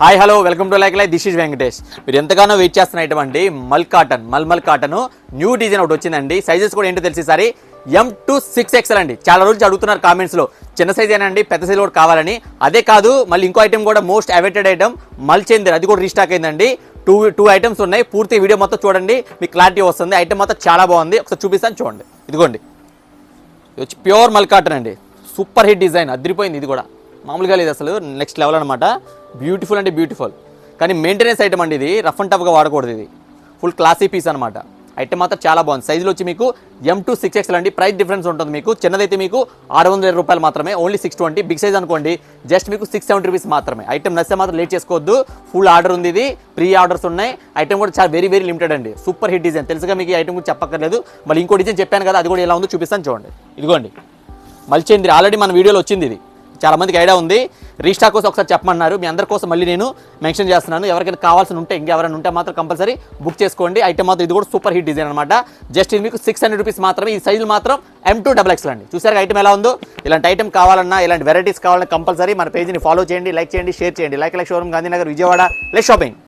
Hi hello welcome to like this is Venkatesh. మీరు ఎంతగానో wait చేస్తున్న ఐటమ్ అండి మల్ కాటన్ న్యూ డిజైన్ ఒకటి వచ్చిందండి. సైజెస్ కూడా ఏంటో తెలిసి ఈసారి M to 6XL అండి. చాలా రోజులు అడుగుతున్నారు కామెంట్స్లో చిన్న సైజ్ ఏనండి పెద్ద సైజ్ కూడా కావాలని. అదే కాదు మళ్ళీ ఇంకో ఐటమ్ కూడా మోస్ట్ అవైటెడ్ ఐటమ్ మల్చేందర్, అది కూడా రీస్టాక్ అయిందండి. టూ ఐటమ్స్ ఉన్నాయి. పూర్తి వీడియో మొత్తం చూడండి, మీకు క్లారిటీ వస్తుంది. ఐటమ్ మొత్తం చాలా బాగుంది, ఒకసారి చూపిస్తాను చూడండి. ఇదిగోండి, ఇది వచ్చి ప్యూర్ మల్ కాటన్ అండి. సూపర్ హిట్ డిజైన్, అదిరిపోయింది. ఇది కూడా మామూలుగా లేదు, అసలు నెక్స్ట్ లెవెల్ అనమాట. బ్యూటిఫుల్ అంటే బ్యూటిఫుల్, కానీ మెయింటెనెన్స్ ఐటమ్ అండి. ఇది రఫ్ అండ్ టఫ్గా వాడకూడదు, ఇది ఫుల్ క్లాసీ పీస్ అనమాట. ఐటమ్ మాత్రం చాలా బాగుంది. సైజులో వచ్చి మీకు M to 6XL అండి. ప్రైస్ డిఫరెన్స్ ఉంటుంది మీకు. చిన్నదైతే మీకు 600 రూపాయలు మాత్రమే, ఓన్లీ 620. బిగ్ సైజ్ అనుకోండి జస్ట్ మీకు 670 రూపీస్ మాత్రమే. ఐటమ్ నచ్చితే మాత్రం లేట్ చేసుకోవద్దు. ఫుల్ ఆర్డర్ ఉంది, ఇది ప్రీ ఆర్డర్స్ ఉన్నాయి. ఐటమ్ కూడా చాలా వెరీ లిమిటెడ్ అండి. సూపర్ హిట్ డిజైన్, తెలుసుగా మీకు. ఈ ఐటమ్ కూడా చెప్పక్కర్లేదు. మళ్ళీ ఇంకో డిజైన్ చెప్పాను కదా, అది కూడా ఎలా ఉందో చూపిస్తాను చూడండి. ఇదిగోండి మల్చేంద్రి, ఆల్రెడీ మన వీడియోలో వచ్చింది. ఇది చాలా మందికి ఐడియా ఉంది. రీస్టాక్ కోసం ఒకసారి చెప్పమన్నారు, మీ అందరి కోసం మళ్ళీ నేను మెన్షన్ చేస్తున్నాను. ఎవరికైనా కావాల్సి ఉంటే, ఇంకెవరైనా ఉంటే మాత్రం కంపల్సరీ బుక్ చేసుకోండి. ఐటమ్ మాత్రం ఇది కూడా సూపర్ హిట్ డిజైన్ అనమాట. జస్ట్ ఇది మీకు 600 రూపీస్ మాత్రమే. ఈ సైజులు మాత్రం M to XXL అండి. చూసారు ఐటమ్ ఎలా ఉందో. ఇలాంటి ఐటమ్ కావాలన్నా, ఇలాంటి వెరైటీస్ కావాలన్నా కంపల్సరీ మన పేజ్ని ఫాలో చేయండి, లైక్ చేయండి, షేర్ చేయండి. Like showroom, Gandhinagar, Vijayawada. Like shopping.